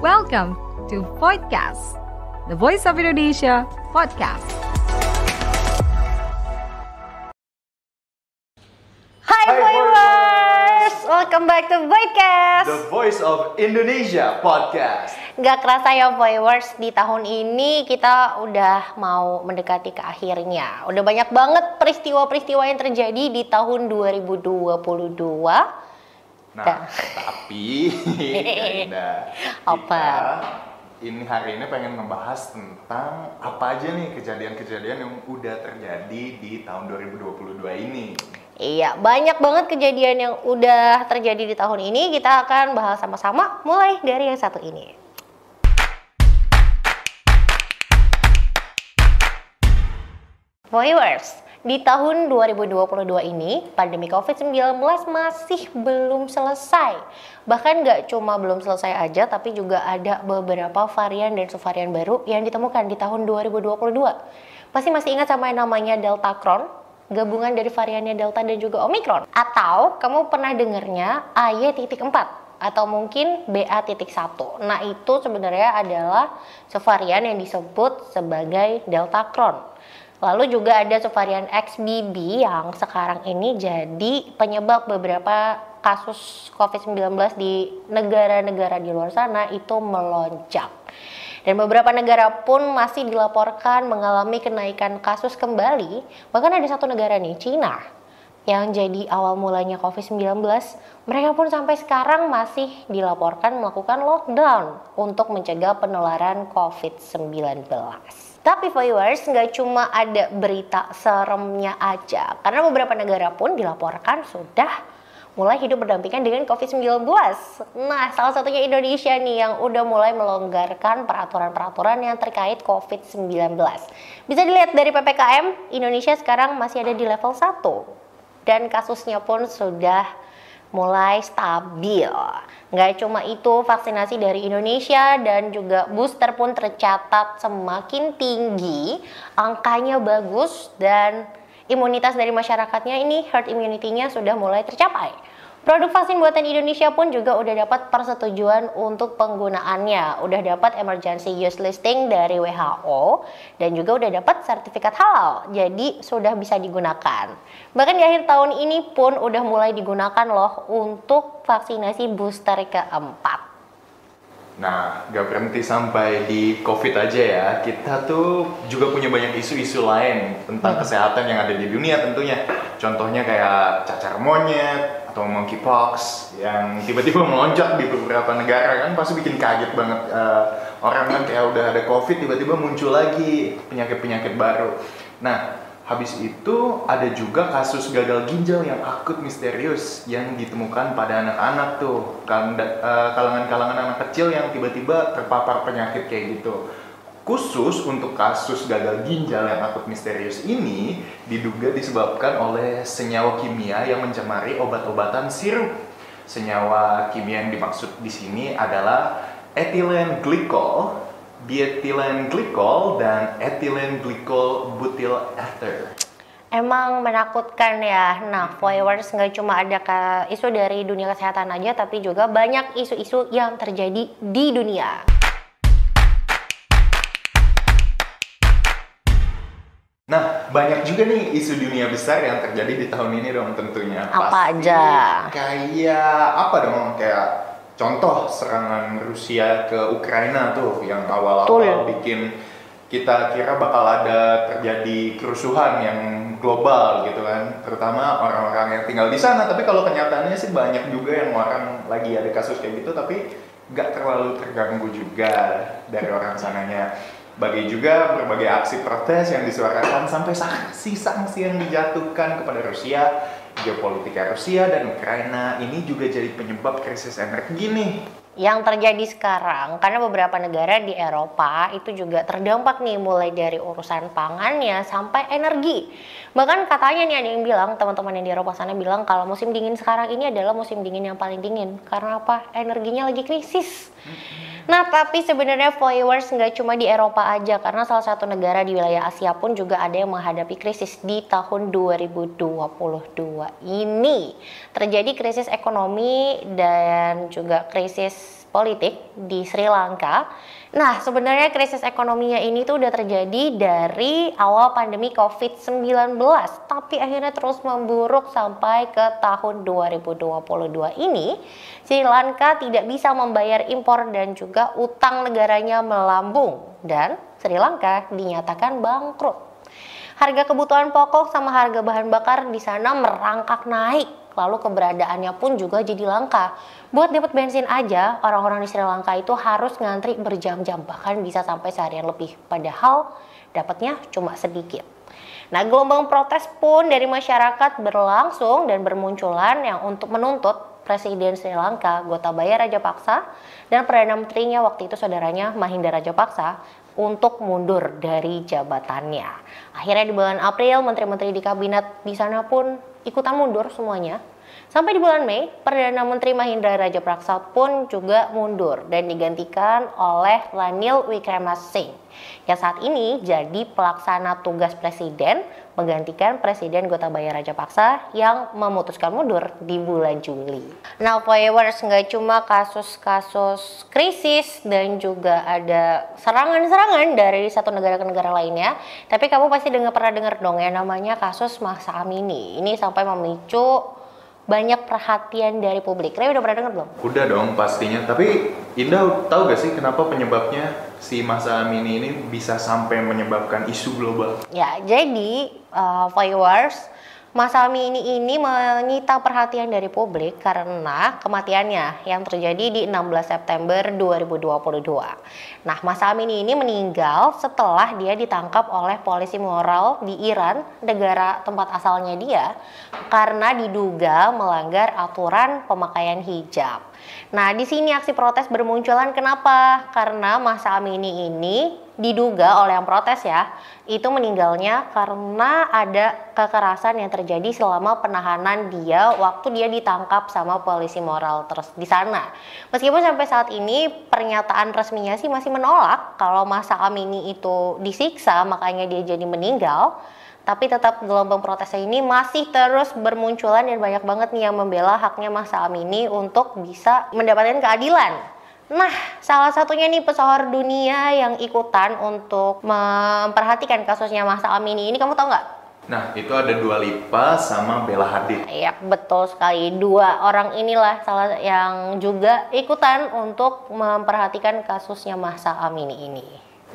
Welcome to Voidcast, the Voice of Indonesia podcast. Hai Voiders, welcome back to Voidcast, The Voice of Indonesia podcast. Gak kerasa ya Voiders, di tahun ini kita udah mau mendekati ke akhirnya. Udah banyak banget peristiwa-peristiwa yang terjadi di tahun 2022. Nah, tapi Apa? Ini hari ini pengen ngebahas tentang apa aja nih kejadian-kejadian yang udah terjadi di tahun 2022 ini. Iya, banyak banget kejadian yang udah terjadi di tahun ini. Kita akan bahas sama-sama mulai dari yang satu ini. Viewers, di tahun 2022 ini, pandemi COVID-19 masih belum selesai. Bahkan nggak cuma belum selesai aja, tapi juga ada beberapa varian dan subvarian baru yang ditemukan di tahun 2022. Pasti masih ingat sama yang namanya Delta Cron, gabungan dari variannya Delta dan juga Omicron. Atau kamu pernah dengernya AY.4 atau mungkin BA.1. Nah, itu sebenarnya adalah subvarian yang disebut sebagai Delta Cron. Lalu juga ada subvarian XBB yang sekarang ini jadi penyebab beberapa kasus COVID-19 di negara-negara di luar sana itu melonjak. Dan beberapa negara pun masih dilaporkan mengalami kenaikan kasus kembali. Bahkan ada satu negara nih, Cina, yang jadi awal mulanya COVID-19. Mereka pun sampai sekarang masih dilaporkan melakukan lockdown untuk mencegah penularan COVID-19. Tapi viewers, nggak cuma ada berita seremnya aja, karena beberapa negara pun dilaporkan sudah mulai hidup berdampingan dengan COVID-19. Nah, salah satunya Indonesia nih yang udah mulai melonggarkan peraturan-peraturan yang terkait COVID-19. Bisa dilihat dari PPKM, Indonesia sekarang masih ada di level 1. Dan kasusnya pun sudah mulai stabil. Nggak cuma itu, vaksinasi dari Indonesia dan juga booster pun tercatat semakin tinggi, angkanya bagus, dan imunitas dari masyarakatnya ini, herd immunity-nya sudah mulai tercapai. Produk vaksin buatan Indonesia pun juga udah dapat persetujuan untuk penggunaannya, udah dapat emergency use listing dari WHO, dan juga udah dapat sertifikat halal, jadi sudah bisa digunakan. Bahkan di akhir tahun ini pun udah mulai digunakan loh untuk vaksinasi booster keempat. Nah, gak berhenti sampai di COVID aja ya. Kita tuh juga punya banyak isu-isu lain tentang kesehatan yang ada di dunia tentunya. Contohnya kayak cacar monyet atau monkeypox yang tiba-tiba melonjak di beberapa negara, kan pasti bikin kaget banget. Orang kan kayak udah ada COVID, tiba-tiba muncul lagi penyakit-penyakit baru. Nah, habis itu ada juga kasus gagal ginjal yang akut misterius yang ditemukan pada anak-anak tuh, kalangan-kalangan anak kecil yang tiba-tiba terpapar penyakit kayak gitu. Khusus untuk kasus gagal ginjal yang akut misterius ini diduga disebabkan oleh senyawa kimia yang mencemari obat-obatan sirup. Senyawa kimia yang dimaksud di sini adalah ethylene glycol, diethylene glycol, dan ethylene glycol butyl ether. Emang menakutkan ya. Nah, viewers, nggak cuma ada isu dari dunia kesehatan aja, tapi juga banyak isu-isu yang terjadi di dunia. Nah, banyak juga nih isu dunia besar yang terjadi di tahun ini dong tentunya. Apa Pasti aja? Kayak apa dong? Kayak contoh serangan Rusia ke Ukraina tuh yang awal-awal bikin kita kira bakal ada terjadi kerusuhan yang global gitu kan, terutama orang-orang yang tinggal di sana. Tapi kalau kenyataannya sih banyak juga yang orang lagi ada kasus kayak gitu, tapi nggak terlalu terganggu juga dari orang sananya. Bagi juga berbagai aksi protes yang disuarakan sampai sanksi yang dijatuhkan kepada Rusia. Geopolitika Rusia dan Ukraina ini juga jadi penyebab krisis energi nih yang terjadi sekarang, karena beberapa negara di Eropa itu juga terdampak nih, mulai dari urusan pangannya sampai energi. Bahkan katanya nih ada yang bilang, teman-teman yang di Eropa sana bilang kalau musim dingin sekarang ini adalah musim dingin yang paling dingin. Karena apa? Energinya lagi krisis. Nah, tapi sebenarnya viewers nggak cuma di Eropa aja, karena salah satu negara di wilayah Asia pun juga ada yang menghadapi krisis di tahun 2022 ini. Terjadi krisis ekonomi dan juga krisis politik di Sri Lanka. Nah, sebenarnya krisis ekonominya ini tuh udah terjadi dari awal pandemi COVID-19, tapi akhirnya terus memburuk sampai ke tahun 2022 ini. Sri Lanka tidak bisa membayar impor dan juga utang negaranya melambung dan Sri Lanka dinyatakan bangkrut. Harga kebutuhan pokok sama harga bahan bakar di sana merangkak naik. Lalu keberadaannya pun juga jadi langka. Buat dapat bensin aja, orang-orang di Sri Lanka itu harus ngantri berjam-jam, bahkan bisa sampai seharian lebih. Padahal dapatnya cuma sedikit. Nah, gelombang protes pun dari masyarakat berlangsung dan bermunculan yang untuk menuntut Presiden Sri Lanka Gotabaya Rajapaksa dan Perdana Menterinya waktu itu saudaranya Mahinda Rajapaksa untuk mundur dari jabatannya. Akhirnya di bulan April, menteri-menteri di kabinet di sana pun ikutan mundur semuanya. Sampai di bulan Mei, Perdana Menteri Mahinda Rajapaksa pun juga mundur dan digantikan oleh Ranil Wickremesinghe yang saat ini jadi pelaksana tugas presiden menggantikan Presiden Gotabaya Rajapaksa yang memutuskan mundur di bulan Juli. Nah, viewers, nggak cuma kasus-kasus krisis dan juga ada serangan-serangan dari satu negara ke negara lainnya, tapi kamu pasti pernah dengar dong yang namanya kasus Mahsa Amini. Ini sampai memicu banyak perhatian dari publik. Ray udah pernah dengar belum? Udah dong pastinya. Tapi Indah tahu gak sih kenapa penyebabnya si Mahsa Amini ini bisa sampai menyebabkan isu global? Ya, jadi viewers, Mahsa Amini ini menyita perhatian dari publik karena kematiannya yang terjadi di 16 September 2022. Nah, Mahsa Amini ini meninggal setelah dia ditangkap oleh polisi moral di Iran, negara tempat asalnya dia, karena diduga melanggar aturan pemakaian hijab. Nah, di sini aksi protes bermunculan. Kenapa? Karena Mahsa Amini ini diduga oleh yang protes ya, itu meninggalnya karena ada kekerasan yang terjadi selama penahanan dia waktu dia ditangkap sama polisi moral terus di sana. Meskipun sampai saat ini pernyataan resminya sih masih menolak kalau Mahsa Amini itu disiksa makanya dia jadi meninggal, tapi tetap gelombang protesnya ini masih terus bermunculan dan banyak banget nih yang membela haknya Mahsa Amini untuk bisa mendapatkan keadilan. Nah, salah satunya nih pesohor dunia yang ikutan untuk memperhatikan kasusnya Mahsa Amini ini, kamu tahu nggak? Nah, itu ada Dua Lipa sama Bella Hadid. Ya, betul sekali. Dua orang inilah salah yang juga ikutan untuk memperhatikan kasusnya Mahsa Amini ini.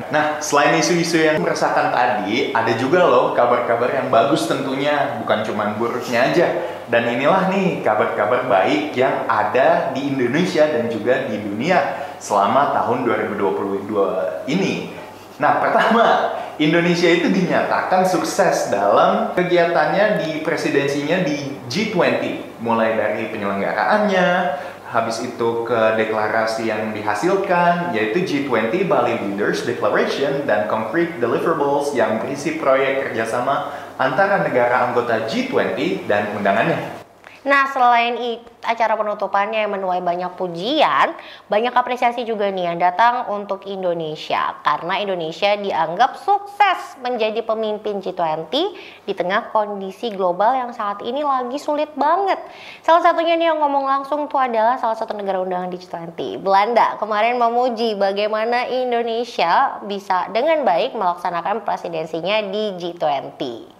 Nah, selain isu-isu yang meresahkan tadi, ada juga loh kabar-kabar yang bagus tentunya, bukan cuma buruknya aja. Dan inilah nih kabar-kabar baik yang ada di Indonesia dan juga di dunia selama tahun 2022 ini. Nah, pertama, Indonesia itu dinyatakan sukses dalam kegiatannya di presidensinya di G20. Mulai dari penyelenggaraannya, habis itu ke deklarasi yang dihasilkan, yaitu G20 Bali Leaders Declaration dan Concrete Deliverables yang berisi proyek kerjasama antara negara anggota G20 dan undangannya. Nah, selain acara penutupannya yang menuai banyak pujian, banyak apresiasi juga nih yang datang untuk Indonesia. Karena Indonesia dianggap sukses menjadi pemimpin G20 di tengah kondisi global yang saat ini lagi sulit banget. Salah satunya nih yang ngomong langsung tuh adalah salah satu negara undangan di G20, Belanda. Kemarin memuji bagaimana Indonesia bisa dengan baik melaksanakan presidensinya di G20.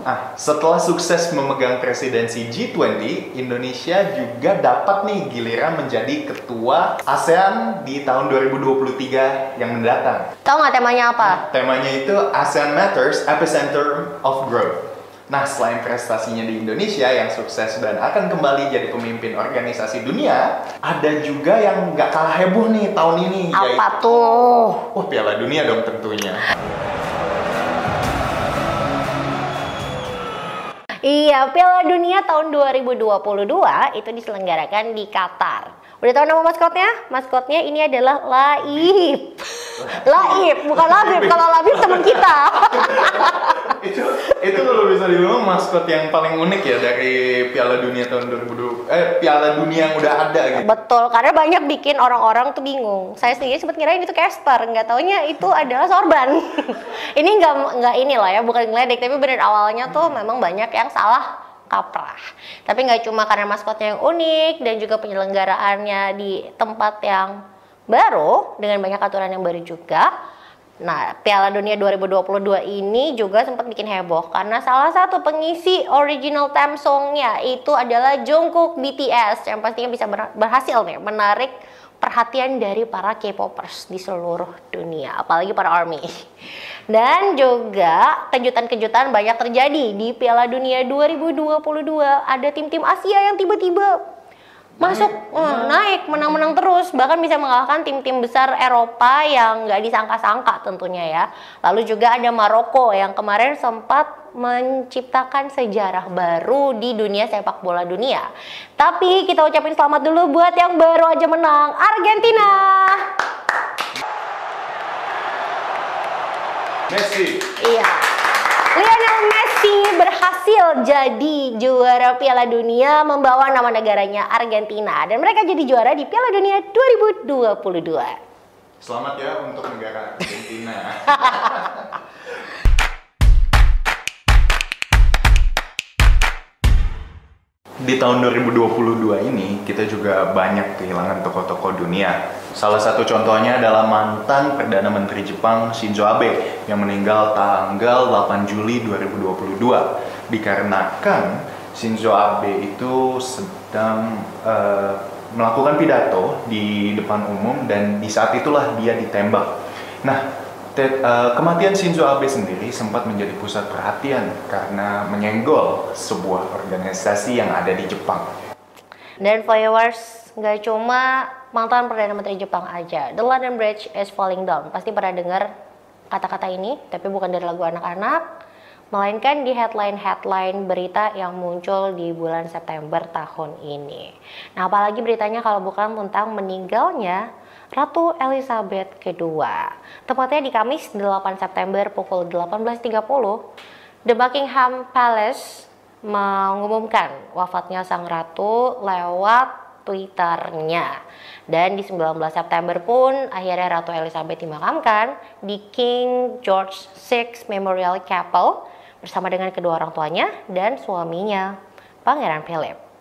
Nah, setelah sukses memegang presidensi G20, Indonesia juga dapat nih giliran menjadi ketua ASEAN di tahun 2023 yang mendatang. Tahu nggak temanya apa? Nah, temanya itu ASEAN Matters, Epicenter of Growth. Nah, selain prestasinya di Indonesia yang sukses dan akan kembali jadi pemimpin organisasi dunia, ada juga yang nggak kalah heboh nih tahun ini. Apa tuh? Wah, Piala Dunia dong tentunya. Iya, Piala Dunia tahun 2022 itu diselenggarakan di Qatar. Udah tahu nama maskotnya? Maskotnya ini adalah Laib. Laib, bukan Labib. Kalau Labib teman kita. itu kalau bisa dibilang maskot yang paling unik ya dari Piala Dunia tahun 2020. Piala Dunia yang udah ada gitu. Betul, karena banyak bikin orang-orang tuh bingung. Saya sendiri sempat kirain itu Casper, nggak taunya itu adalah sorban. Ini nggak ini lah ya, bukan ngeledek, tapi bener awalnya tuh memang banyak yang salah kaprah. Tapi nggak cuma karena maskotnya yang unik dan juga penyelenggaraannya di tempat yang baru dengan banyak aturan yang baru juga. Nah, Piala Dunia 2022 ini juga sempat bikin heboh karena salah satu pengisi original theme song-nya itu adalah Jungkook BTS yang pastinya bisa berhasil nih menarik perhatian dari para K-popers di seluruh dunia, apalagi para ARMY. Dan juga kejutan-kejutan banyak terjadi di Piala Dunia 2022. Ada tim-tim Asia yang tiba-tiba masuk naik menang-menang terus, bahkan bisa mengalahkan tim-tim besar Eropa yang nggak disangka-sangka tentunya ya. Lalu juga ada Maroko yang kemarin sempat menciptakan sejarah baru di dunia sepak bola dunia. Tapi kita ucapin selamat dulu buat yang baru aja menang, Argentina. Messi. Iya. Lionel Messi berhasil jadi juara Piala Dunia membawa nama negaranya Argentina dan mereka jadi juara di Piala Dunia 2022. Selamat ya untuk negara Argentina. Di tahun 2022 ini kita juga banyak kehilangan tokoh-tokoh dunia. Salah satu contohnya adalah mantan Perdana Menteri Jepang Shinzo Abe yang meninggal tanggal 8 Juli 2022. Dikarenakan Shinzo Abe itu sedang melakukan pidato di depan umum dan di saat itulah dia ditembak. Nah, kematian Shinzo Abe sendiri sempat menjadi pusat perhatian karena menyenggol sebuah organisasi yang ada di Jepang. Dan viewers, nggak cuma mantan Perdana Menteri Jepang aja, The London Bridge is Falling Down. Pasti pernah dengar kata-kata ini, tapi bukan dari lagu anak-anak, melainkan di headline-headline berita yang muncul di bulan September tahun ini. Nah, apalagi beritanya kalau bukan tentang meninggalnya Ratu Elizabeth II. Tepatnya di Kamis 8 September pukul 18.30, The Buckingham Palace mengumumkan wafatnya sang ratu lewat Twitternya. Dan di 19 September pun akhirnya Ratu Elizabeth dimakamkan di King George VI Memorial Chapel bersama dengan kedua orang tuanya dan suaminya, Pangeran Philip.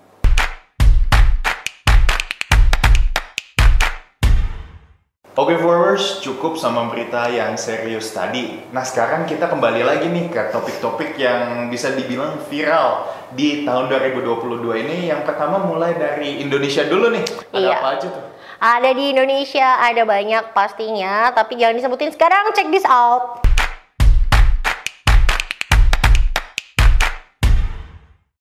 Oke viewers, cukup sama berita yang serius tadi. Nah sekarang kita kembali lagi nih ke topik-topik yang bisa dibilang viral di tahun 2022 ini. Yang pertama mulai dari Indonesia dulu nih. Ada apa aja tuh? Ada di Indonesia, ada banyak pastinya, tapi jangan disebutin sekarang, check this out.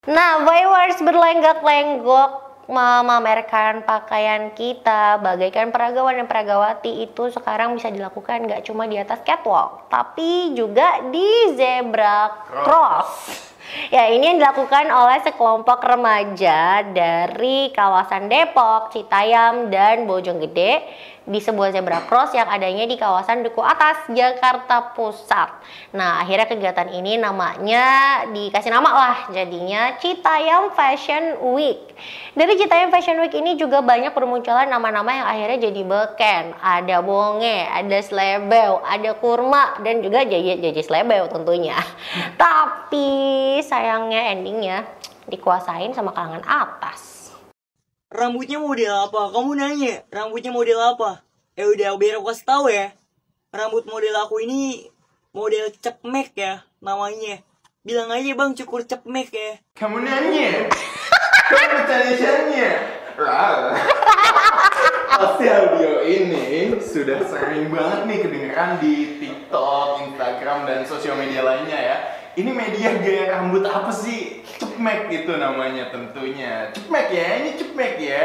Nah, viewers berlenggak-lenggok memamerkan pakaian kita bagaikan peragawan dan peragawati itu sekarang bisa dilakukan nggak cuma di atas catwalk, tapi juga di zebra cross. Ya, ini yang dilakukan oleh sekelompok remaja dari kawasan Depok, Citayam, dan Bojonggede di sebuah zebra cross yang adanya di kawasan Duku Atas, Jakarta Pusat. Nah, akhirnya kegiatan ini namanya dikasih nama lah, jadinya Citayam Fashion Week. Dari Citayam Fashion Week ini juga banyak bermunculan nama-nama yang akhirnya jadi beken. Ada bonge, ada slebeo, ada kurma, dan juga jajet slebeo tentunya. Tapi sayangnya endingnya dikuasain sama kalangan atas. Rambutnya model apa? Kamu nanya, rambutnya model apa? Udah biar aku kasih tahu ya. Rambut model aku ini model cepmek ya namanya. Bilang aja bang, cukur cepmek ya. Kamu nanya? Kamu bertanya-tanya? Pasti audio ini sudah sering banget nih kedengeran di TikTok, Instagram, dan sosial media lainnya ya. Ini media gaya rambut apa sih? Cepmek itu namanya tentunya. Cepmek ya, ini cepmek ya.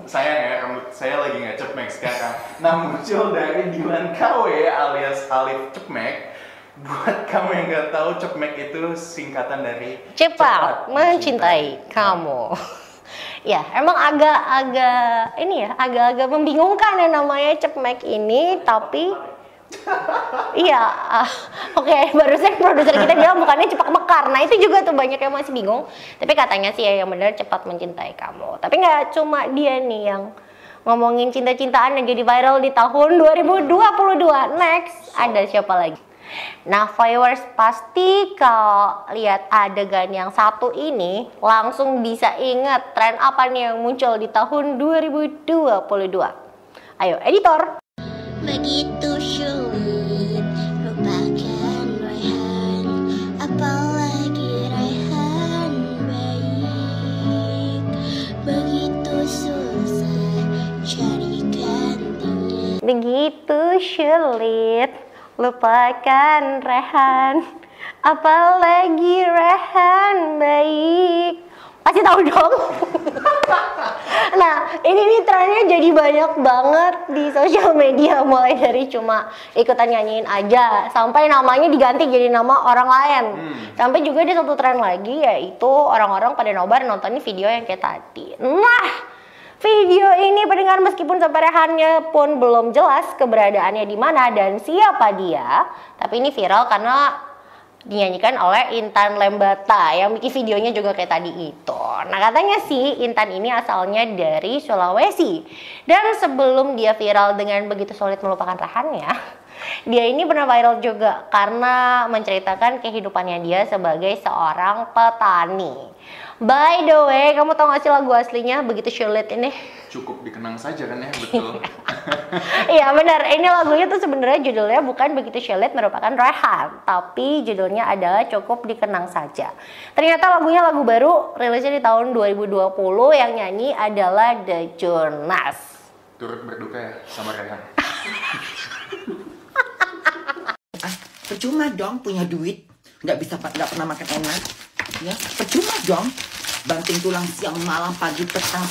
Sayang ya, rambut saya lagi nggak cepmek sekarang. Nah, muncul dari Dilan KW alias Alif Cepmek. Buat kamu yang nggak tahu, cepmek itu singkatan dari cepat mencintai kamu. Ya, emang agak-agak ini ya, agak-agak membingungkan ya namanya cepmek ini, tapi iya, oke, barusan produser kita bilang bukannya cepat mekar. Nah, itu juga tuh banyak yang masih bingung. Tapi katanya sih ya yang benar cepat mencintai kamu. Tapi nggak cuma dia nih yang ngomongin cinta-cintaan yang jadi viral di tahun 2022. Next, ada siapa lagi? Nah, viewers pasti kalau lihat adegan yang satu ini langsung bisa ingat tren apa nih yang muncul di tahun 2022. Ayo, editor. Begitu sulit lupakan Raihan, apalagi Raihan baik. Begitu susah cari gantinya. Begitu sulit lupakan Rehan, apalagi Rehan baik. Pasti tahu dong. Nah, ini nih trennya jadi banyak banget di sosial media, mulai dari cuma ikutan nyanyiin aja sampai namanya diganti jadi nama orang lain. Sampai juga ada satu tren lagi, yaitu orang-orang pada nobar nontonin video yang kayak tadi. Nah, video ini pendengar, meskipun sampai Rehannya pun belum jelas keberadaannya di mana dan siapa dia, tapi ini viral karena dinyanyikan oleh Intan Lembata yang bikin videonya juga kayak tadi itu. Nah, katanya sih Intan ini asalnya dari Sulawesi. Dan sebelum dia viral dengan begitu sulit melupakan Rehannya, dia ini pernah viral juga karena menceritakan kehidupannya dia sebagai seorang petani. By the way, kamu tau gak sih lagu aslinya Begitu Sulit ini? Cukup dikenang saja kan ya, betul. Iya benar, ini lagunya tuh sebenarnya judulnya bukan Begitu Sulit merupakan Rehan, tapi judulnya adalah Cukup Dikenang Saja. Ternyata lagunya lagu baru, rilisnya di tahun 2020, yang nyanyi adalah The Jonas. Turut berduka ya sama Rehan. Percuma dong punya duit, nggak pernah makan enak, ya percuma dong. Banting tulang siang malam pagi petang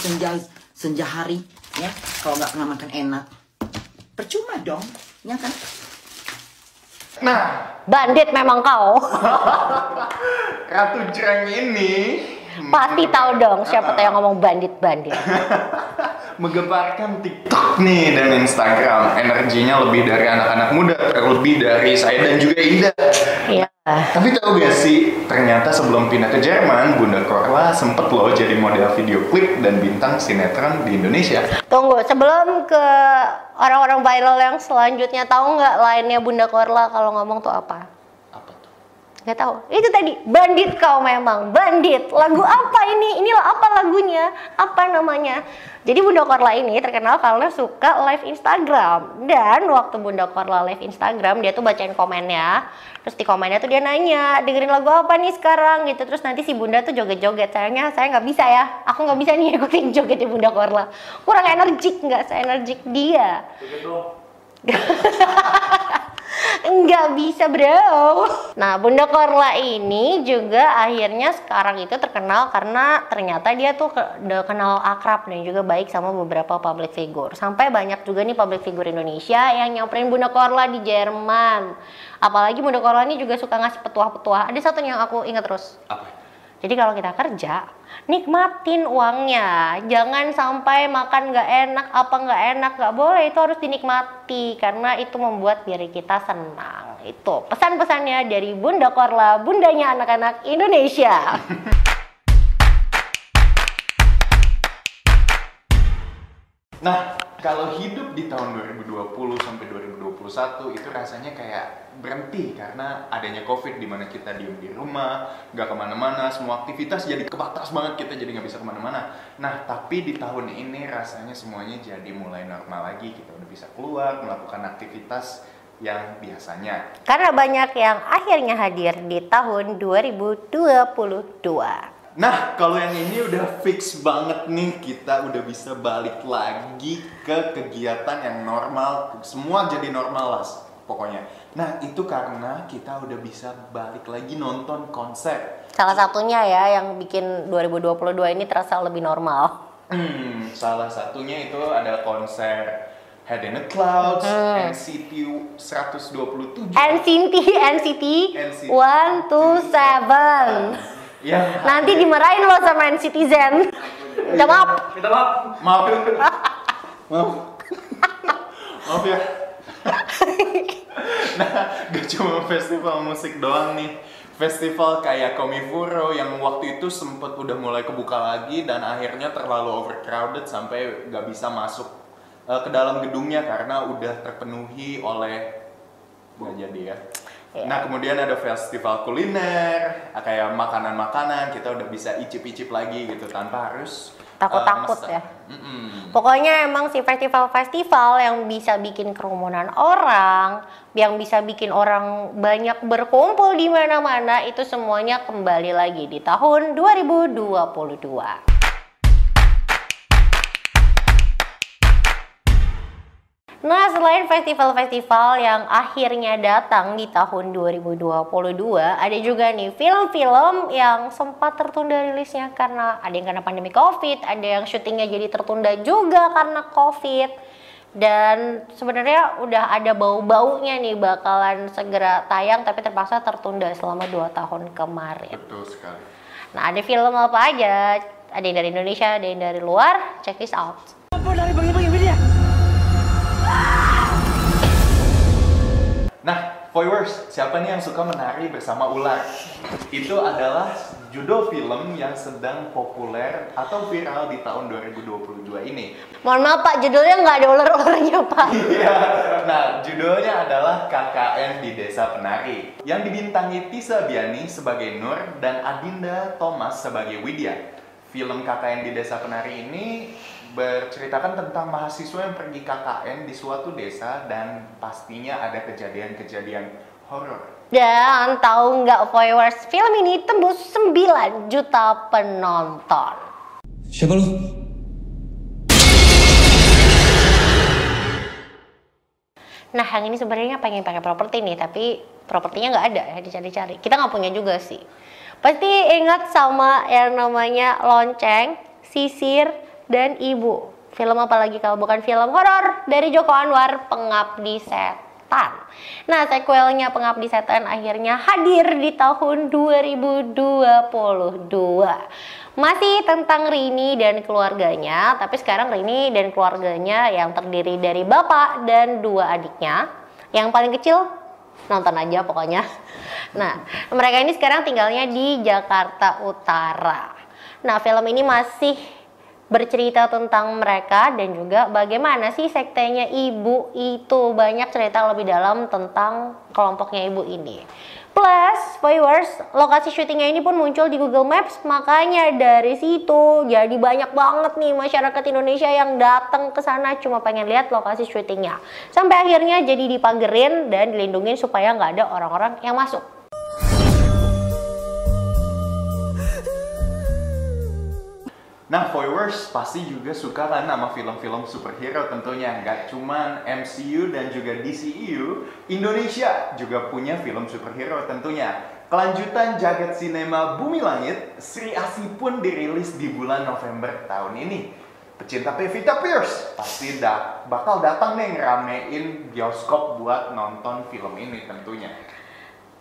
senja hari, ya kalau nggak pernah makan enak, percuma dong, ya kan? Nah, Bandit memang kau. Ratu Jreng ini Pasti tahu dong siapa tahu yang ngomong bandit-bandit. menggemparkan TikTok nih dan Instagram. Energinya lebih dari anak-anak muda, terlebih dari saya dan juga Ida. Iya. Tapi tahu gak sih, ternyata sebelum pindah ke Jerman, Bunda Korla sempet loh jadi model video klip dan bintang sinetron di Indonesia. Tunggu, sebelum ke orang-orang viral yang selanjutnya, tahu nggak lainnya Bunda Korla kalau ngomong tuh apa? Apa tuh? Nggak tahu. Itu tadi, bandit kau memang, bandit. Lagu apa ini? Inilah apa lagunya? Apa namanya? Jadi Bunda Korla ini terkenal karena suka live Instagram. Dan waktu Bunda Korla live Instagram, dia tuh bacain komennya. Terus di komennya tuh dia nanya, dengerin lagu apa nih sekarang gitu. Terus nanti si Bunda tuh joget-joget. Sayangnya saya nggak bisa ya. Aku nggak bisa nih ikutin jogetnya Bunda Korla. Kurang energik, nggak se-energik dia. Enggak bisa bro. Nah, Bunda Korla ini juga akhirnya sekarang itu terkenal karena ternyata dia tuh udah kenal akrab dan juga baik sama beberapa public figure. Sampai banyak juga nih public figure Indonesia yang nyamperin Bunda Korla di Jerman. Apalagi Bunda Korla ini juga suka ngasih petuah-petuah. Ada satu yang aku ingat terus. Apa? Jadi kalau kita kerja, nikmatin uangnya. Jangan sampai makan nggak enak, apa nggak enak, nggak boleh. Itu harus dinikmati karena itu membuat diri kita senang. Itu pesan-pesannya dari Bunda Korla, bundanya anak-anak Indonesia. Nah, kalau hidup di tahun 2020 sampai 2021 itu rasanya kayak berhenti karena adanya COVID, di mana kita diem di rumah, nggak kemana-mana, semua aktivitas jadi kebatas banget, kita jadi nggak bisa kemana-mana. Nah, tapi di tahun ini rasanya semuanya jadi mulai normal lagi, kita udah bisa keluar, melakukan aktivitas yang biasanya. Karena banyak yang akhirnya hadir di tahun 2022. Nah, kalau yang ini udah fix banget nih, kita udah bisa balik lagi ke kegiatan yang normal, semua jadi normal lah pokoknya. Nah, itu karena kita udah bisa balik lagi nonton konser. Salah satunya ya yang bikin 2022 ini terasa lebih normal. Salah satunya itu ada konser Head in the Clouds, NCT 127. NCT 127. Ya. Nanti dimarahin lo sama NCTzen. Minta maaf. Maaf. Maaf ya. Nah, gak cuma festival musik doang nih. Festival kayak Komifuro yang waktu itu sempet udah mulai kebuka lagi dan akhirnya terlalu overcrowded sampai gak bisa masuk ke dalam gedungnya karena udah terpenuhi oleh, nggak jadi ya. Nah, kemudian ada festival kuliner, kayak makanan-makanan, kita udah bisa icip-icip lagi gitu tanpa harus Takut-takut mesen. ya. Pokoknya emang si festival-festival yang bisa bikin kerumunan orang, yang bisa bikin orang banyak berkumpul di mana-mana, itu semuanya kembali lagi di tahun 2022. Nah, selain festival-festival yang akhirnya datang di tahun 2022, ada juga nih film-film yang sempat tertunda rilisnya karena ada yang karena pandemi COVID, ada yang syutingnya jadi tertunda juga karena COVID. Dan sebenarnya udah ada bau-baunya nih bakalan segera tayang tapi terpaksa tertunda selama 2 tahun kemarin. Betul sekali. Nah, ada film apa aja? Ada yang dari Indonesia, ada yang dari luar. Check this out. Nah, viewers, siapa nih yang suka menari bersama ular? Itu adalah judul film yang sedang populer atau viral di tahun 2022 ini. Mohon maaf Pak, judulnya nggak ada ular-ularnya Pak. Iya, nah judulnya adalah KKN di Desa Penari yang dibintangi Tisa Biani sebagai Nur dan Adinda Thomas sebagai Widya. Film KKN di Desa Penari ini berceritakan tentang mahasiswa yang pergi KKN di suatu desa dan pastinya ada kejadian-kejadian horor. Dan tahu nggak viewers, film ini tembus 9 juta penonton. Siapa lu? Nah, yang ini sebenarnya pengen pakai properti nih, tapi propertinya nggak ada ya, dicari-cari. Kita nggak punya juga sih. Pasti ingat sama yang namanya Lonceng, Sisir, dan Ibu. Film apa lagi kalau bukan film horor dari Joko Anwar, Pengabdi Setan. Nah, sequelnya Pengabdi Setan akhirnya hadir di tahun 2022. Masih tentang Rini dan keluarganya, tapi sekarang Rini dan keluarganya yang terdiri dari bapak dan 2 adiknya. Yang paling kecil, nonton aja pokoknya. Nah, mereka ini sekarang tinggalnya di Jakarta Utara. Nah, film ini masih bercerita tentang mereka dan juga bagaimana sih sektenya ibu itu. Banyak cerita lebih dalam tentang kelompoknya ibu ini. Plus, viewers, lokasi syutingnya ini pun muncul di Google Maps, makanya dari situ jadi banyak banget nih masyarakat Indonesia yang datang ke sana cuma pengen lihat lokasi syutingnya. Sampai akhirnya jadi dipagerin dan dilindungin supaya nggak ada orang-orang yang masuk. Nah, viewers pasti juga suka kan sama film-film superhero tentunya. Nggak cuman MCU dan juga DCEU, Indonesia juga punya film superhero tentunya. Kelanjutan jagat sinema Bumi Langit, Sri Asih pun dirilis di bulan November tahun ini. Pecinta Pevita Pierce pasti bakal datang nih ngeramein bioskop buat nonton film ini tentunya.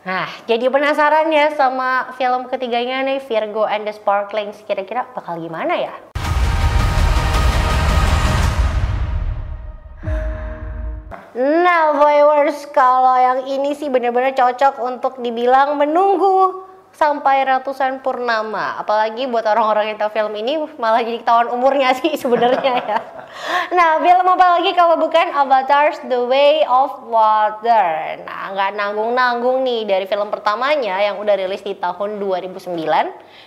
Nah, jadi penasaran ya sama film ketiganya nih, Virgo and the Sparklings. Kira-kira bakal gimana ya? Nah, viewers, kalau yang ini sih bener-bener cocok untuk dibilang menunggu sampai ratusan purnama. Apalagi buat orang-orang yang tahu film ini malah jadi ketahuan umurnya sih sebenarnya ya. Nah, film apa lagi kalau bukan Avatar The Way of Water. Nah, nggak nanggung-nanggung nih dari film pertamanya yang udah rilis di tahun 2009.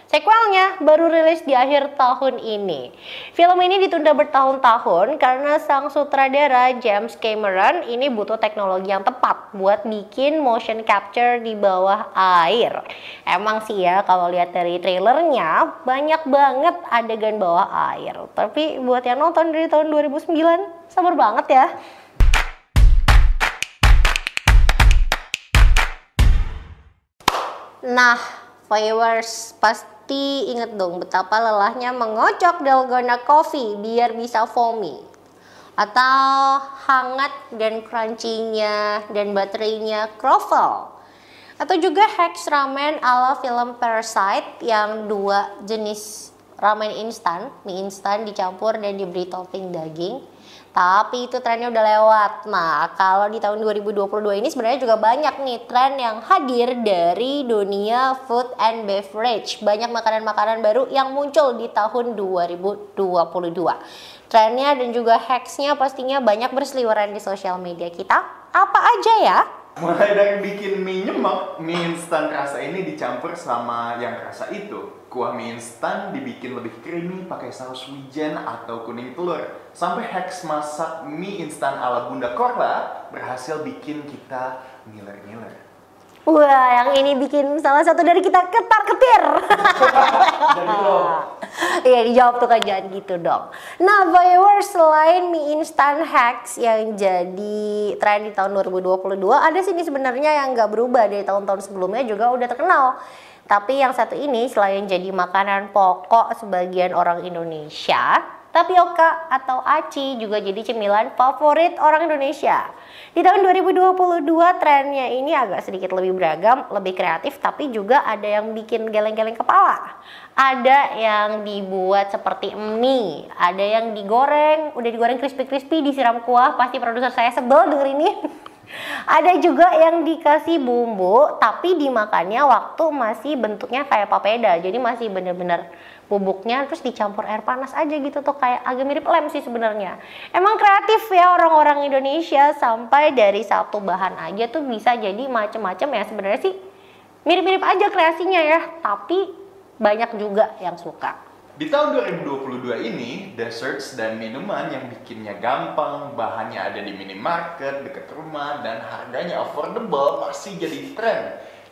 Sequelnya baru rilis di akhir tahun ini. Film ini ditunda bertahun-tahun karena sang sutradara James Cameron ini butuh teknologi yang tepat buat bikin motion capture di bawah air. Emang sih ya kalau lihat dari trailernya banyak banget adegan bawah air. Tapi buat yang nonton dari tahun 2009, sabar banget ya. Nah, viewers pasti inget dong betapa lelahnya mengocok dalgona coffee biar bisa foamy. Atau hangat dan crunchy-nya dan baterainya croffle. Atau juga hacks ramen ala film Parasite yang 2 jenis ramen instan, mie instan dicampur dan diberi topping daging. Tapi itu trennya udah lewat. Nah, kalau di tahun 2022 ini sebenarnya juga banyak nih tren yang hadir dari dunia food and beverage. Banyak makanan-makanan baru yang muncul di tahun 2022. Trennya dan juga hacksnya pastinya banyak berseliweran di sosial media kita. Apa aja ya? Mulai dari bikin mie nyemek, mie instan rasa ini dicampur sama yang rasa itu. Kuah mie instan dibikin lebih creamy pakai saus wijen atau kuning telur. Sampai hacks masak mie instan ala Bunda Korla berhasil bikin kita ngiler-ngiler. Wah, yang ini bikin salah satu dari kita ketar-ketir. Iya, dijawab tuh kan, jangan gitu dong. Nah, viewers, selain mie instan hacks yang jadi tren di tahun 2022, ada sih ini sebenarnya yang nggak berubah dari tahun-tahun sebelumnya juga udah terkenal. Tapi yang satu ini selain jadi makanan pokok sebagian orang Indonesia, tapioka atau aci juga jadi cemilan favorit orang Indonesia. Di tahun 2022 trennya ini agak sedikit lebih beragam, lebih kreatif, tapi juga ada yang bikin geleng-geleng kepala. Ada yang dibuat seperti mie, ada yang digoreng, udah digoreng crispy-crispy disiram kuah, pasti produser saya sebel denger ini. Ada juga yang dikasih bumbu tapi dimakannya waktu masih bentuknya kayak papeda, jadi masih bener-bener bubuknya terus dicampur air panas aja gitu tuh, kayak agak mirip lem sih sebenarnya. Emang kreatif ya orang-orang Indonesia, sampai dari satu bahan aja tuh bisa jadi macem-macem ya. Sebenarnya sih mirip-mirip aja kreasinya ya, tapi banyak juga yang suka. Di tahun 2022 ini, desserts dan minuman yang bikinnya gampang, bahannya ada di minimarket, dekat rumah, dan harganya affordable masih jadi tren.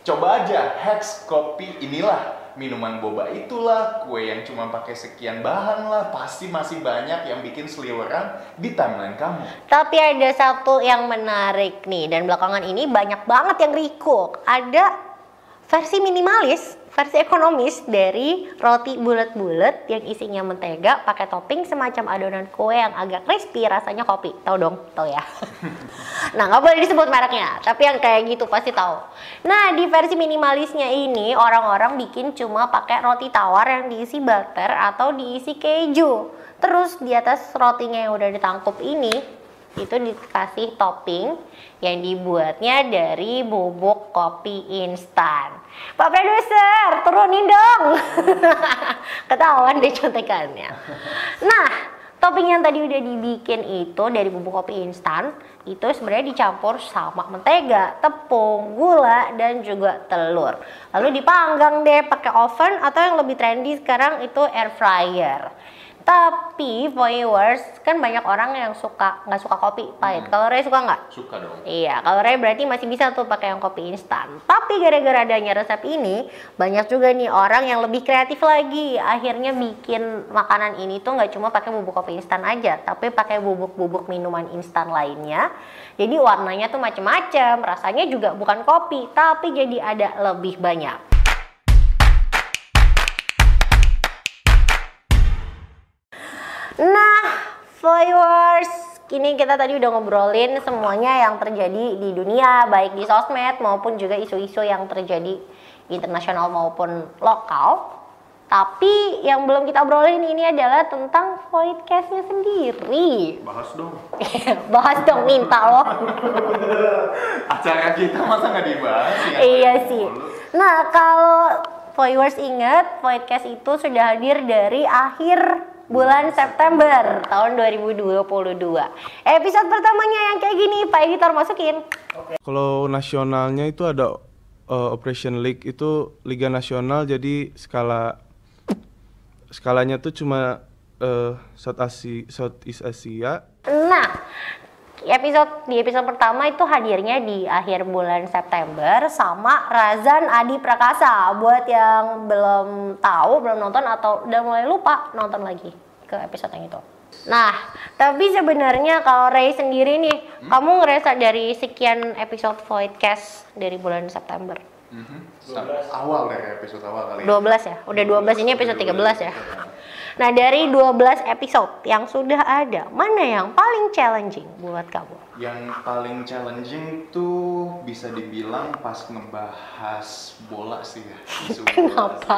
Coba aja hacks kopi inilah, minuman boba itulah, kue yang cuma pakai sekian bahan lah, pasti masih banyak yang bikin seliweran di timeline kamu. Tapi ada satu yang menarik nih, dan belakangan ini banyak banget yang recook. Ada versi minimalis, versi ekonomis dari roti bulat-bulat yang isinya mentega pakai topping semacam adonan kue yang agak crispy, rasanya kopi. Tahu dong? Tahu ya. Nah, nggak boleh disebut mereknya, tapi yang kayak gitu pasti tahu. Nah, di versi minimalisnya ini orang-orang bikin cuma pakai roti tawar yang diisi butter atau diisi keju. Terus di atas rotinya yang udah ditangkup ini itu dikasih topping yang dibuatnya dari bubuk kopi instan. Pak produser, turunin dong. Ketahuan deh contekannya. Nah, topping yang tadi udah dibikin itu dari bubuk kopi instan itu sebenarnya dicampur sama mentega, tepung, gula, dan juga telur. Lalu dipanggang deh pakai oven atau yang lebih trendy sekarang itu air fryer. Tapi viewers, kan banyak orang yang nggak suka kopi pahit. Kalau Ray suka nggak? Suka dong. Iya, kalau Ray berarti masih bisa tuh pakai yang kopi instan. Tapi gara-gara adanya resep ini, banyak juga nih orang yang lebih kreatif lagi. Akhirnya bikin makanan ini tuh nggak cuma pakai bubuk kopi instan aja, tapi pakai bubuk-bubuk minuman instan lainnya. Jadi warnanya tuh macem-macem, rasanya juga bukan kopi, tapi jadi ada lebih banyak. Nah, viewers, kini kita tadi udah ngobrolin semuanya yang terjadi di dunia, baik di sosmed maupun juga isu-isu yang terjadi internasional maupun lokal. Tapi yang belum kita obrolin ini adalah tentang Voidcast-nya sendiri. Bahas dong. Bahas dong, minta loh. Acara kita masa nggak dibahas ya? Iya sih. Nah, kalau viewers ingat, Voidcast itu sudah hadir dari akhir bulan September tahun 2022. Episode pertamanya yang kayak gini, Pak Editor masukin. Kalau nasionalnya itu ada Operation League, itu Liga Nasional, jadi skalanya tuh cuma Southeast Asia. Nah, di episode pertama itu hadirnya di akhir bulan September sama Razan Adi Prakasa. Buat yang belum tahu, belum nonton atau udah mulai lupa, nonton lagi ke episode yang itu. Nah, tapi sebenarnya kalau Ray sendiri nih, kamu ngerasa dari sekian episode Voidcast dari bulan September? Awal dari episode awal kali. 12 ya? Udah 12, ini episode 13 ya? Nah, dari 12 episode yang sudah ada, mana yang paling challenging buat kamu? Yang paling challenging tuh bisa dibilang pas ngebahas bola sih ya. Isu bola. Kenapa?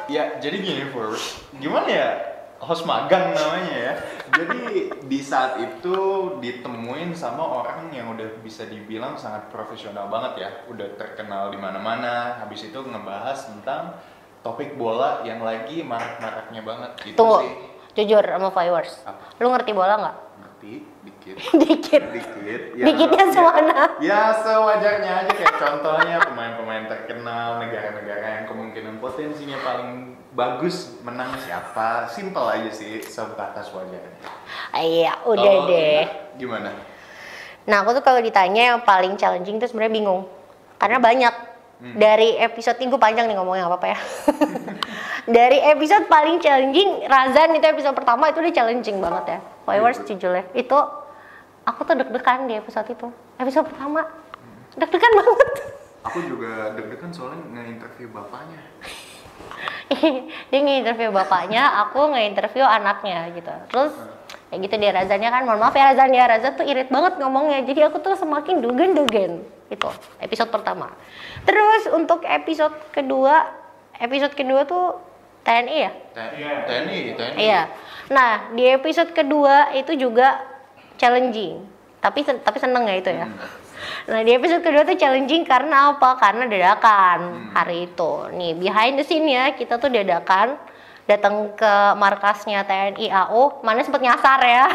Ya, jadi gini first, gimana ya? Host magang namanya ya. Jadi di saat itu ditemuin sama orang yang udah bisa dibilang sangat profesional banget ya, udah terkenal di mana-mana. Habis itu ngebahas tentang topik bola yang lagi marak-maraknya banget gitu. Tunggu, sih. jujur sama viewers. Apa? Lu ngerti bola nggak? Ngerti dikit. dikit. Dikit. Dikit. Dikitnya semana? Ya sewajarnya aja, kayak contohnya pemain-pemain terkenal, negara-negara yang kemungkinan potensinya paling bagus menang siapa. Simple aja sih, sebatas wajarnya. Iya, udah Kalau deh. Gimana? Nah, aku tuh kalau ditanya yang paling challenging tuh sebenarnya bingung. Karena banyak. Dari episode ini gue panjang nih ngomongnya, apa-apa ya. Dari episode paling challenging, Razan itu episode pertama itu udah challenging banget ya. Followers jujur ya. Itu aku tuh deg-degan di episode itu. Episode pertama. Deg-degan banget. Aku juga deg-degan soalnya nge-interview bapaknya. Dia nge-interview bapaknya, aku nge-interview anaknya gitu. Terus kayak gitu deh Razannya kan, mohon maaf ya Razan tuh irit banget ngomongnya. Jadi aku tuh semakin dugen-dugen. Itu episode pertama. Terus untuk episode kedua tuh TNI ya? TNI. Iya. Nah, di episode kedua itu juga challenging. Tapi seneng ya itu ya. Nah, di episode kedua tuh challenging karena apa? Karena dadakan hari itu. Nih, behind the scene ya, kita tuh dadakan datang ke markasnya TNI AU, mana sempet nyasar ya.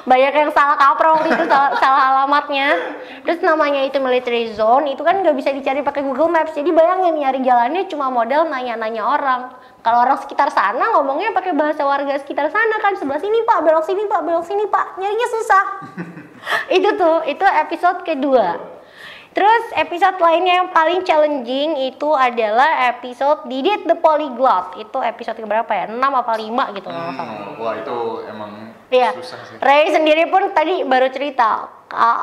Banyak yang salah kaprah waktu itu, salah alamatnya. Terus namanya itu military zone, itu kan nggak bisa dicari pakai Google Maps. Jadi bayangin nyari jalannya cuma model nanya-nanya orang. Kalau orang sekitar sana ngomongnya pakai bahasa warga sekitar sana kan, sebelah sini Pak, belok sini Pak, belok sini Pak. Nyarinya susah. itu episode kedua. Terus episode lainnya yang paling challenging itu adalah episode Didit the Polyglot. Itu episode berapa ya? 6 apa 5 gitu nggak salah. Wah itu emang Iya. susah sih. Ray sendiri pun tadi baru cerita,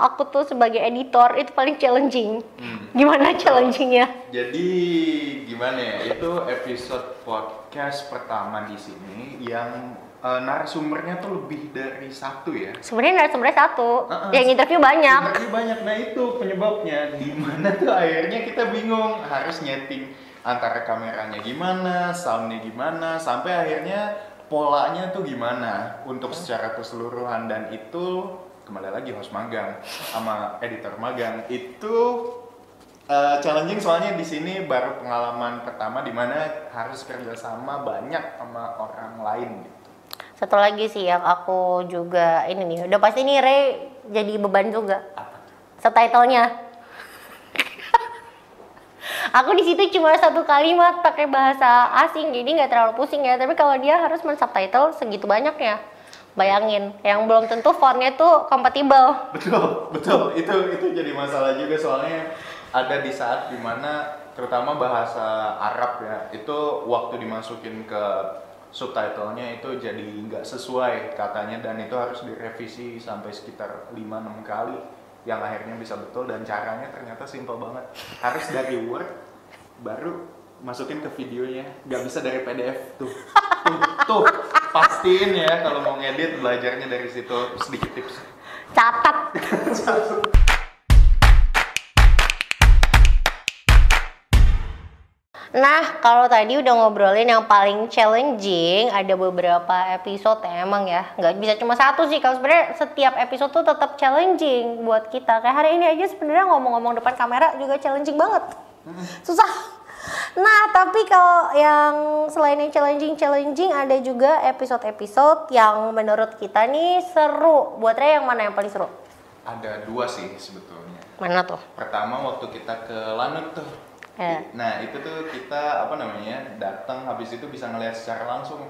aku tuh sebagai editor itu paling challenging. Gimana challengingnya? Jadi gimana ya? Itu episode podcast pertama di sini yang narasumbernya tuh lebih dari satu ya. Sebenarnya narasumbernya satu, yang interview banyak. Interview banyak, nah itu penyebabnya. Di mana tuh akhirnya kita bingung harus nyeting antara kameranya gimana, soundnya gimana, sampai akhirnya polanya tuh gimana untuk secara keseluruhan. Dan itu kembali lagi host magang sama editor magang itu challenging soalnya di sini baru pengalaman pertama di mana harus kerjasama banyak sama orang lain gitu. Satu lagi sih yang aku juga ini nih, udah pasti nih Ray jadi beban juga. Subtitlenya. Aku di situ cuma satu kalimat pakai bahasa asing, jadi nggak terlalu pusing ya. Tapi kalau dia harus men-subtitle segitu banyaknya, bayangin, yang belum tentu fontnya tuh kompatibel. Betul. Itu jadi masalah juga soalnya ada di saat dimana terutama bahasa Arab ya, itu waktu dimasukin ke subtitlenya itu jadi nggak sesuai katanya, dan itu harus direvisi sampai sekitar 5-6 kali yang akhirnya bisa betul. Dan caranya ternyata simple banget, harus dari Word baru masukin ke videonya, nggak bisa dari PDF. Tuh pastiin ya kalau mau ngedit belajarnya dari situ. Sedikit tips, Catat. Nah, kalau tadi udah ngobrolin yang paling challenging, ada beberapa episode yang emang ya nggak bisa cuma satu sih. Kalau sebenarnya setiap episode tuh tetap challenging buat kita. Kayak hari ini aja sebenarnya ngomong-ngomong depan kamera juga challenging banget, susah. Nah, tapi kalau yang selain yang challenging ada juga episode-episode yang menurut kita nih seru. Buat Ray yang mana yang paling seru? Ada 2 sih sebetulnya. Mana tuh? Pertama waktu kita ke Lanut tuh. Nah itu tuh kita datang, habis itu bisa ngeliat secara langsung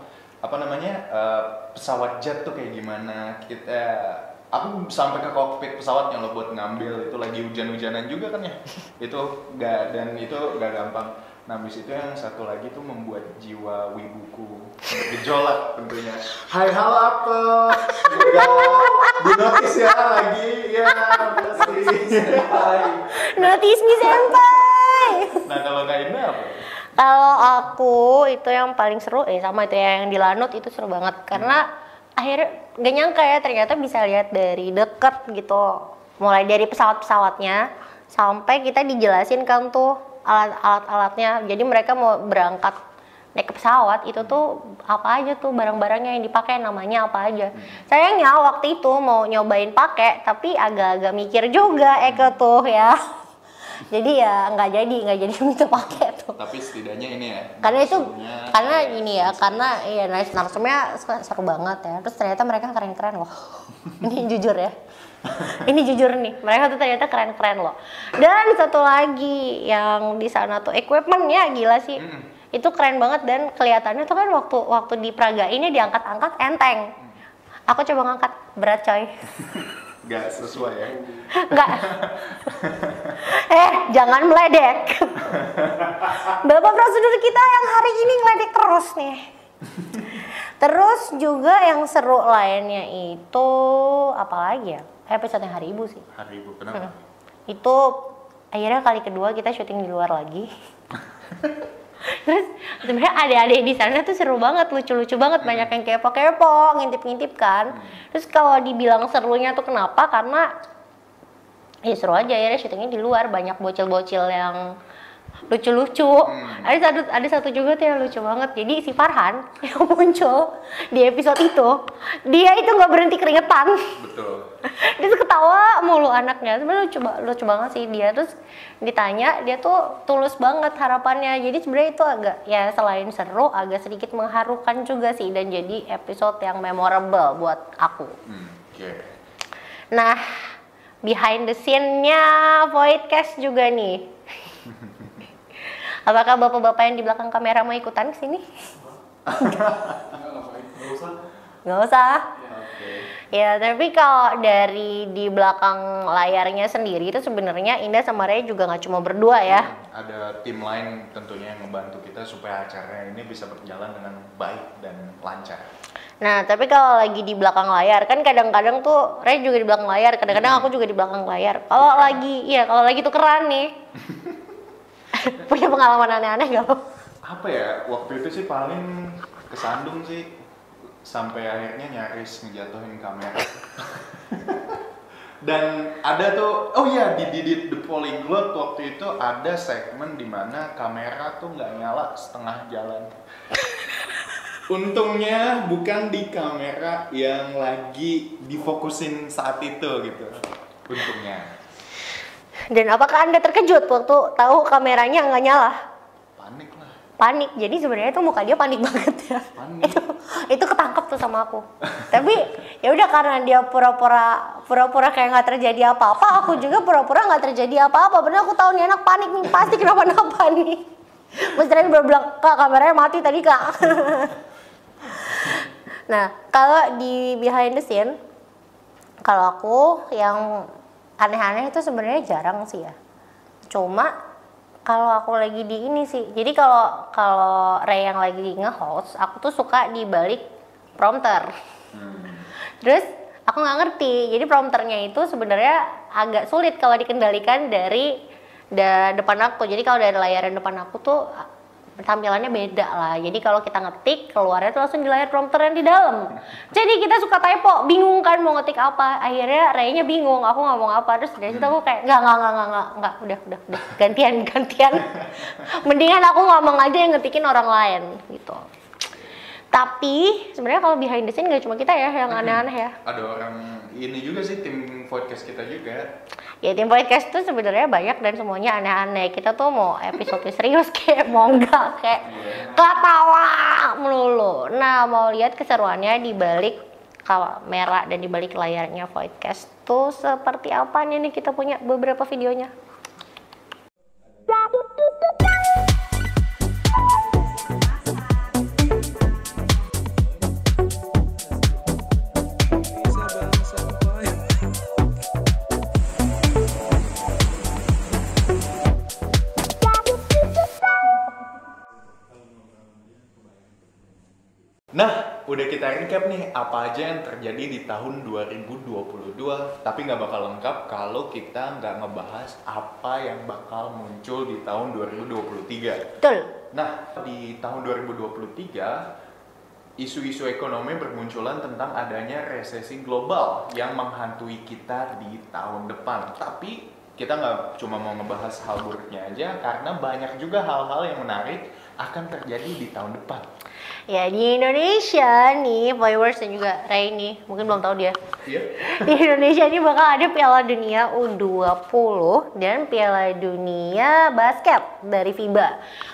pesawat jet tuh kayak gimana. Aku sampai ke kokpit pesawatnya loh buat ngambil, itu lagi hujan-hujanan juga kan ya. Itu gak gampang. Nah habis itu yang satu lagi tuh membuat jiwa wibuku gejolak tentunya. Hai halo Apel, di notice ya lagi ya pasti. Notice me senpai. Nah kalau Kak Indah apa? Kalau aku itu yang paling seru sama itu ya, yang di Lanut itu seru banget karena akhirnya gak nyangka ya ternyata bisa lihat dari deket gitu, mulai dari pesawat-pesawatnya sampai kita dijelasin kan tuh alat-alatnya. Jadi mereka mau berangkat naik ke pesawat itu tuh apa aja tuh barang-barangnya yang dipakai, namanya apa aja. Sayangnya waktu itu mau nyobain pakai tapi agak-agak mikir juga tuh ya. Jadi ya nggak jadi minta pakai tuh. gitu. Tapi setidaknya ini ya. Karena itu narsumnya karena kayak ini ya, bisa. karena ya narsumnya seru banget ya. Terus ternyata mereka keren-keren loh. Ini jujur ya. Ini jujur nih, mereka tuh ternyata keren-keren loh. Dan satu lagi yang di sana tuh equipmentnya gila sih. Itu keren banget dan kelihatannya tuh kan waktu di Praga ini diangkat-angkat enteng. Aku coba ngangkat berat coy. Gak sesuai ya. Enggak. Jangan meledek. Bapak prosedur kita yang hari ini ngeledek terus nih. Terus juga yang seru lainnya itu apa lagi ya? Episode yang hari ibu sih. Hari Ibu, kenapa? Itu akhirnya kali kedua kita syuting di luar lagi. Terus sebenarnya adik-adik di sana tuh seru banget, lucu-lucu banget, banyak yang kepo-kepo, ngintip-ngintip kan. Terus kalau dibilang serunya tuh kenapa? Karena ya seru aja, akhirnya syutingnya di luar, banyak bocil-bocil yang lucu-lucu. Ada satu juga tuh yang lucu banget. Jadi si Farhan yang muncul di episode itu, dia itu nggak berhenti keringetan. Betul. Dia tuh ketawa mulu anaknya. Sebenarnya lucu banget sih dia. Terus ditanya, dia tuh tulus banget harapannya. Jadi sebenarnya itu agak ya selain seru, agak sedikit mengharukan juga sih, dan jadi episode yang memorable buat aku. Oke. Nah, behind the scene-nya Voidcast juga nih. Apakah bapak-bapak yang di belakang kamera mau ikutan ke sini? Nggak usah. Ya, tapi kalau dari di belakang layarnya sendiri itu sebenarnya Indah sama Ray juga nggak cuma berdua ya. Ada tim lain tentunya yang membantu kita supaya acaranya ini bisa berjalan dengan baik dan lancar. Nah, tapi kalau lagi di belakang layar kan kadang-kadang tuh Ray juga di belakang layar, kadang-kadang aku juga di belakang layar. Kalau lagi tukeran nih. Punya pengalaman aneh-aneh gak lo? Apa ya, waktu itu sih paling kesandung sih, sampai akhirnya nyaris ngejatuhin kamera. Dan ada tuh, oh iya, di Didit The Polyglot waktu itu ada segmen dimana kamera tuh nggak nyala setengah jalan. Untungnya bukan di kamera yang lagi difokusin saat itu gitu. Untungnya. Dan apakah Anda terkejut waktu tahu kameranya nggak nyala? Panik lah. Panik. Jadi sebenarnya tuh muka dia panik banget ya. Panik. Itu ketangkep tuh sama aku. Tapi ya udah, karena dia pura-pura kayak nggak terjadi apa-apa, aku juga pura-pura nggak terjadi apa-apa. Bener, aku tahu nih anak panik nih, pasti kenapa-napa nih. Mas Ren baru bilang, "Kak, kameranya mati tadi, Kak." Nah, kalau di behind the scene, kalau aku yang aneh-aneh itu sebenarnya jarang sih ya. Cuma kalau aku lagi di ini sih. Jadi kalau Ray yang lagi nge-host, aku tuh suka di balik prompter. Terus aku nggak ngerti. Jadi prompternya itu sebenarnya agak sulit kalau dikendalikan dari depan aku. Jadi kalau dari layar depan aku tuh tampilannya beda lah. Jadi kalau kita ngetik, keluarnya tuh langsung di layar prompter yang di dalam. Jadi kita suka typo, bingung kan mau ngetik apa. Akhirnya Ray-nya bingung, aku ngomong apa. Terus dari situ aku kayak enggak, udah, gantian. Mendingan aku ngomong aja yang ngetikin orang lain gitu. Tapi sebenarnya kalau behind the scene gak cuma kita ya yang aneh-aneh ya. Ada orang ini juga sih, tim podcast kita juga. Ya, tim podcast tuh sebenarnya banyak dan semuanya aneh-aneh. Kita tuh mau episode serius kayak mau enggak, kayak ketawa melulu. Nah, mau lihat keseruannya di balik kamera dan di balik layarnya Voidcast tuh seperti apa nih, kita punya beberapa videonya. Nah, udah kita recap nih apa aja yang terjadi di tahun 2022, tapi nggak bakal lengkap kalau kita nggak ngebahas apa yang bakal muncul di tahun 2023. Betul. Nah, di tahun 2023, isu-isu ekonomi bermunculan tentang adanya resesi global yang menghantui kita di tahun depan. Tapi kita nggak cuma mau ngebahas hal buruknya aja, karena banyak juga hal-hal yang menarik akan terjadi di tahun depan? Ya di Indonesia nih, viewers dan juga Ray nih, mungkin belum tahu dia. Iya. Di Indonesia ini bakal ada Piala Dunia U20 dan Piala Dunia Basket dari FIBA.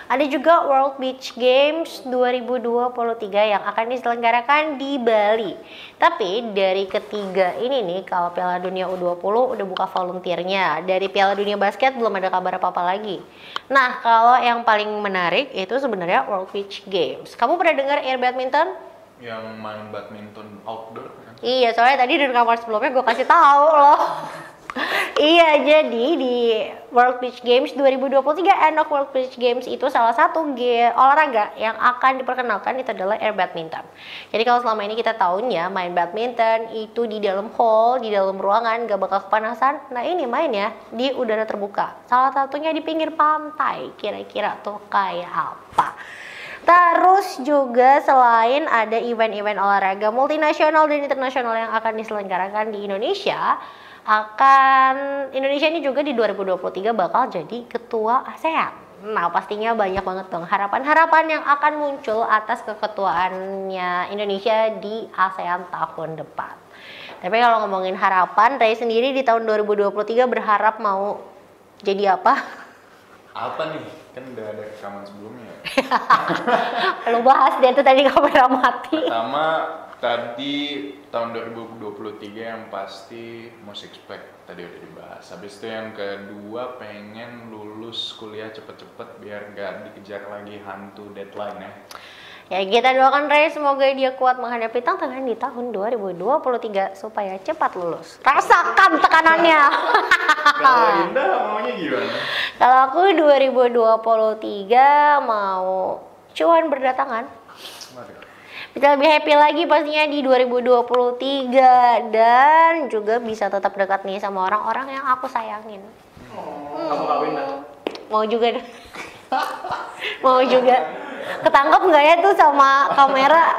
Ada juga World Beach Games 2023 yang akan diselenggarakan di Bali. Tapi dari ketiga ini nih, kalau Piala Dunia U20 udah buka volunteernya. Dari Piala Dunia Basket belum ada kabar apa-apa lagi. Nah, kalau yang paling menarik itu sebenarnya World Beach Games. Kamu pernah dengar air badminton? Yang main badminton outdoor kan? Iya, soalnya tadi di rekaman sebelumnya gue kasih tahu loh. Iya, jadi di World Beach Games 2023, Enak World Beach Games itu salah satu olahraga yang akan diperkenalkan itu adalah air badminton. Jadi kalau selama ini kita tahunya main badminton itu di dalam hall, di dalam ruangan, gak bakal kepanasan. Nah ini mainnya di udara terbuka. Salah satunya di pinggir pantai. Kira-kira tuh kayak apa? Terus juga selain ada event-event olahraga multinasional dan internasional yang akan diselenggarakan di Indonesia, Indonesia ini juga di 2023 bakal jadi ketua ASEAN. Nah pastinya banyak banget dong harapan-harapan yang akan muncul atas keketuaannya Indonesia di ASEAN tahun depan. Tapi kalau ngomongin harapan, Ray sendiri di tahun 2023 berharap mau jadi apa? Apa nih? Kan udah ada rekaman sebelumnya. Lu bahas deh tuh tadi kamera mati. Pertama, tadi tahun 2023 yang pasti most expect tadi udah dibahas. Habis itu yang kedua pengen lulus kuliah cepet-cepet biar gak dikejar lagi hantu deadline ya. Ya kita doakan Ray semoga dia kuat menghadapi tantangan di tahun 2023 supaya cepat lulus. Rasakan tekanannya. Kalau Indah maunya gimana? Kalau aku 2023 mau cuan berdatangan. Mari. Bisa lebih happy lagi pastinya di 2023 dan juga bisa tetap dekat nih sama orang-orang yang aku sayangin. Kamu kawin dah. Mau juga deh. Mau juga. Ketangkep nggak ya tuh sama kamera?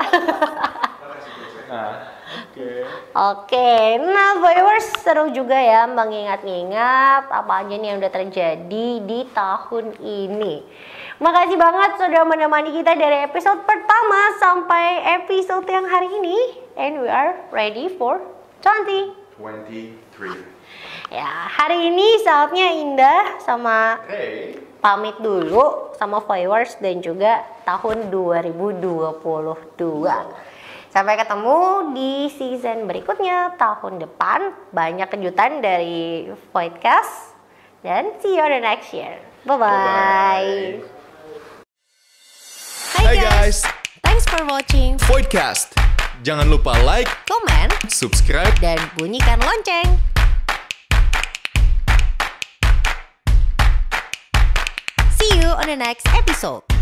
Nah, Oke, nah viewers seru juga ya mengingat-ingat apa aja nih yang udah terjadi di tahun ini. Makasih banget sudah menemani kita dari episode pertama sampai episode yang hari ini. And we are ready for 23. Ya, hari ini saatnya Indah sama Hey. pamit dulu sama viewers dan juga tahun 2022. Sampai ketemu di season berikutnya tahun depan. Banyak kejutan dari Voidcast dan see you on the next year. Bye-bye. Hai guys. Thanks for watching. Voidcast. Jangan lupa like, Comment, subscribe, dan bunyikan lonceng. See you on the next episode.